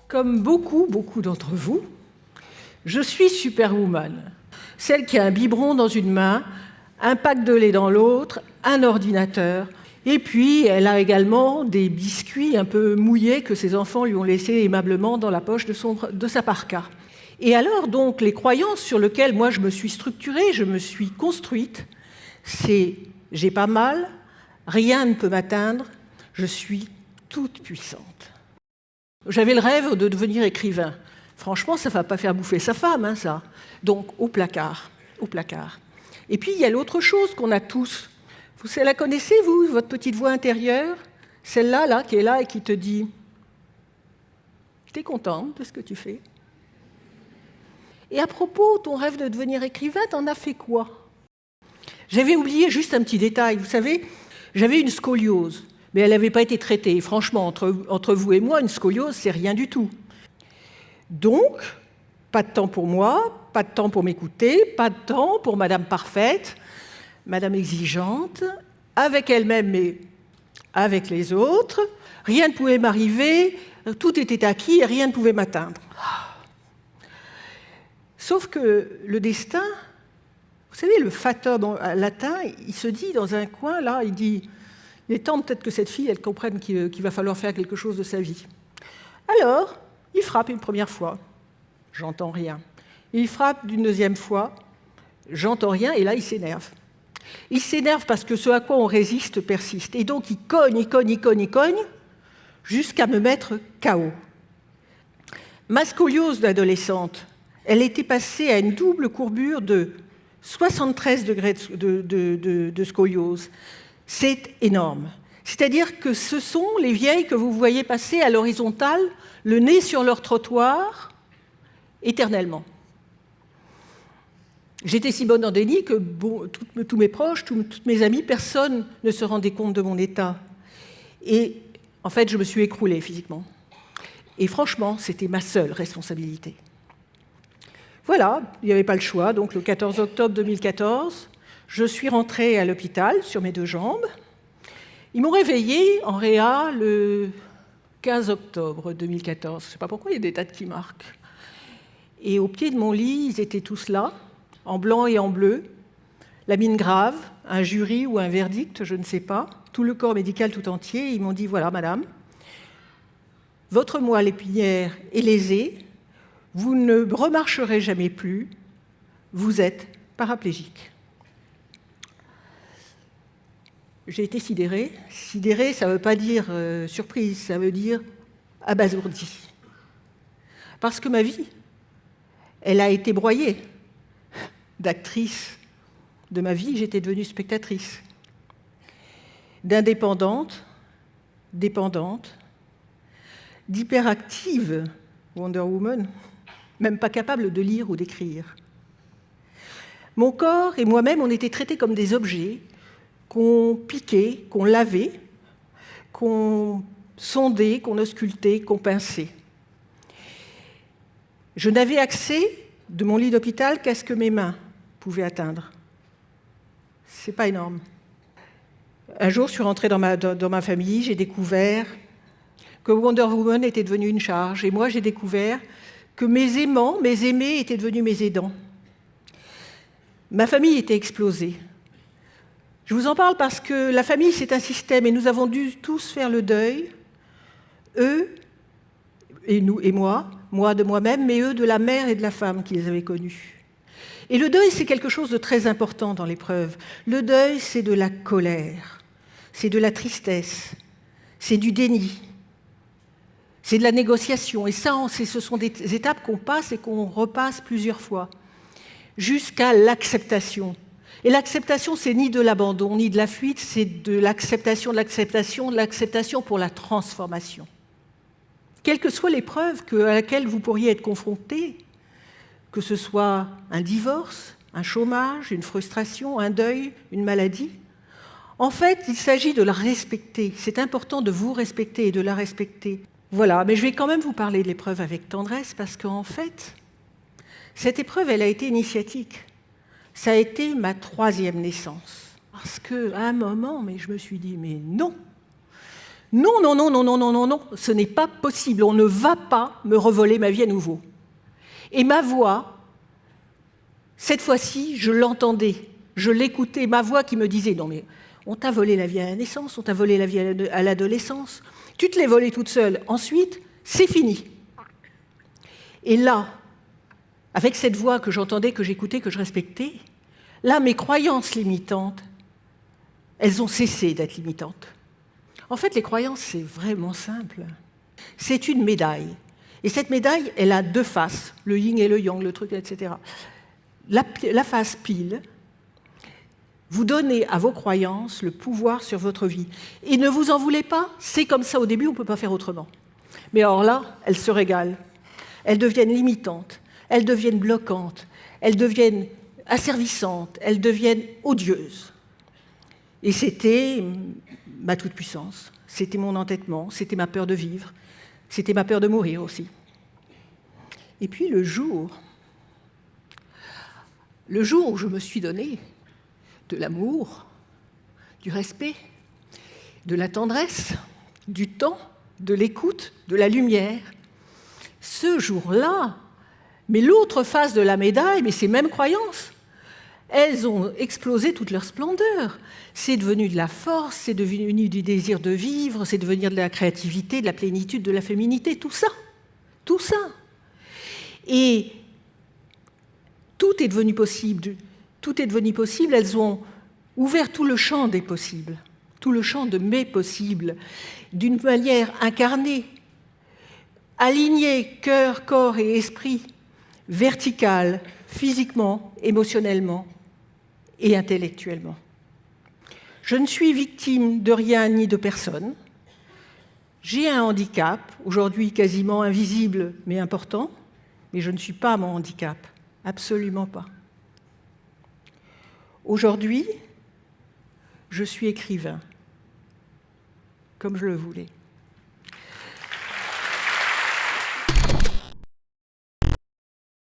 Comme beaucoup d'entre vous, je suis Superwoman. Celle qui a un biberon dans une main, un pack de lait dans l'autre, un ordinateur. Et puis, elle a également des biscuits un peu mouillés que ses enfants lui ont laissés aimablement dans la poche de sa parka. Et alors, donc, les croyances sur lesquelles moi je me suis structurée, je me suis construite, c'est « j'ai pas mal, rien ne peut m'atteindre, je suis toute puissante ». J'avais le rêve de devenir écrivain. Franchement, ça ne va pas faire bouffer sa femme, hein, ça. Donc, au placard, au placard. Et puis, il y a l'autre chose qu'on a tous. Vous la connaissez, vous, votre petite voix intérieure? Celle-là, là, qui est là et qui te dit « T'es contente de ce que tu fais ?» Et à propos, ton rêve de devenir écrivain, t'en as fait quoi? J'avais oublié juste un petit détail. Vous savez, j'avais une scoliose. Mais elle n'avait pas été traitée. Franchement, entre vous et moi, une scoliose, c'est rien du tout. Donc, pas de temps pour moi, pas de temps pour m'écouter, pas de temps pour Madame Parfaite, Madame Exigeante, avec elle-même, mais avec les autres. Rien ne pouvait m'arriver, tout était acquis et rien ne pouvait m'atteindre. Sauf que le destin, vous savez, le fatum latin, il se dit dans un coin, là, il dit... Il est temps peut-être que cette fille, elle comprenne qu'il va falloir faire quelque chose de sa vie. Alors, il frappe une première fois, j'entends rien. Il frappe d'une deuxième fois, j'entends rien, et là, il s'énerve. Il s'énerve parce que ce à quoi on résiste persiste. Et donc, il cogne, jusqu'à me mettre KO. Ma scoliose d'adolescente, elle était passée à une double courbure de 73 degrés de scoliose. C'est énorme. C'est-à-dire que ce sont les vieilles que vous voyez passer à l'horizontale, le nez sur leur trottoir, éternellement. J'étais si bonne en déni que tous mes proches, toutes mes amies, personne ne se rendait compte de mon état. Et en fait, je me suis écroulée physiquement. Et franchement, c'était ma seule responsabilité. Voilà, il n'y avait pas le choix. Donc le 14 octobre 2014, je suis rentrée à l'hôpital sur mes deux jambes. Ils m'ont réveillée en réa le 15 octobre 2014. Je ne sais pas pourquoi, il y a des dates qui marquent. Et au pied de mon lit, ils étaient tous là, en blanc et en bleu, la mine grave, un jury ou un verdict, je ne sais pas, tout le corps médical tout entier. Ils m'ont dit, voilà, madame, votre moelle épinière est lésée, vous ne remarcherez jamais plus, vous êtes paraplégique. J'ai été sidérée. Sidérée, ça ne veut pas dire surprise, ça veut dire abasourdie. Parce que ma vie, elle a été broyée. D'actrice de ma vie, j'étais devenue spectatrice. D'indépendante, dépendante, d'hyperactive, Wonder Woman, même pas capable de lire ou d'écrire. Mon corps et moi-même, on était traités comme des objets qu'on piquait, qu'on lavait, qu'on sondait, qu'on auscultait, qu'on pinçait. Je n'avais accès de mon lit d'hôpital qu'à ce que mes mains pouvaient atteindre. C'est pas énorme. Un jour, je suis rentrée dans ma famille, j'ai découvert que Wonder Woman était devenue une charge. Et moi, j'ai découvert que mes aimants, mes aimés étaient devenus mes aidants. Ma famille était explosée. Je vous en parle parce que la famille, c'est un système et nous avons dû tous faire le deuil, eux et nous et moi de moi-même, mais eux de la mère et de la femme qu'ils avaient connue. Et le deuil, c'est quelque chose de très important dans l'épreuve. Le deuil, c'est de la colère, c'est de la tristesse, c'est du déni, c'est de la négociation. Et ça, ce sont des étapes qu'on passe et qu'on repasse plusieurs fois, jusqu'à l'acceptation. Et l'acceptation, c'est ni de l'abandon, ni de la fuite, c'est de l'acceptation, de l'acceptation pour la transformation. Quelle que soit l'épreuve à laquelle vous pourriez être confronté, que ce soit un divorce, un chômage, une frustration, un deuil, une maladie, en fait, il s'agit de la respecter. C'est important de vous respecter et de la respecter. Voilà, mais je vais quand même vous parler de l'épreuve avec tendresse parce qu'en fait, cette épreuve, elle a été initiatique. Ça a été ma 3e naissance. Parce qu'à un moment, je me suis dit, mais non, Non, non, non, non, non, non, non, non, ce n'est pas possible. On ne va pas me revoler ma vie à nouveau. Et ma voix, cette fois-ci, je l'entendais, je l'écoutais, ma voix qui me disait « Non mais on t'a volé la vie à la naissance, on t'a volé la vie à l'adolescence, tu te l'es volée toute seule, ensuite, c'est fini. » Et là, avec cette voix que j'entendais, que j'écoutais, que je respectais, là, mes croyances limitantes, elles ont cessé d'être limitantes. En fait, les croyances, c'est vraiment simple. C'est une médaille. Et cette médaille, elle a deux faces, le yin et le yang, le truc, etc. La face pile, vous donnez à vos croyances le pouvoir sur votre vie. Et ne vous en voulez pas, c'est comme ça au début, on ne peut pas faire autrement. Mais alors là, elles se régalent. Elles deviennent limitantes, elles deviennent bloquantes, elles deviennent asservissantes, elles deviennent odieuses. Et c'était ma toute-puissance, c'était mon entêtement, c'était ma peur de vivre, c'était ma peur de mourir aussi. Et puis le jour où je me suis donné de l'amour, du respect, de la tendresse, du temps, de l'écoute, de la lumière, ce jour-là, mais l'autre face de la médaille, mais ces mêmes croyances, elles ont explosé toute leur splendeur. C'est devenu de la force, c'est devenu du désir de vivre, c'est devenu de la créativité, de la plénitude, de la féminité, tout ça. Tout ça. Et tout est devenu possible. Tout est devenu possible. Elles ont ouvert tout le champ des possibles, tout le champ de mes possibles, d'une manière incarnée, alignée, cœur, corps et esprit, verticale, physiquement, émotionnellement et intellectuellement. Je ne suis victime de rien ni de personne. J'ai un handicap, aujourd'hui quasiment invisible mais important, mais je ne suis pas mon handicap, absolument pas. Aujourd'hui, je suis écrivain, comme je le voulais.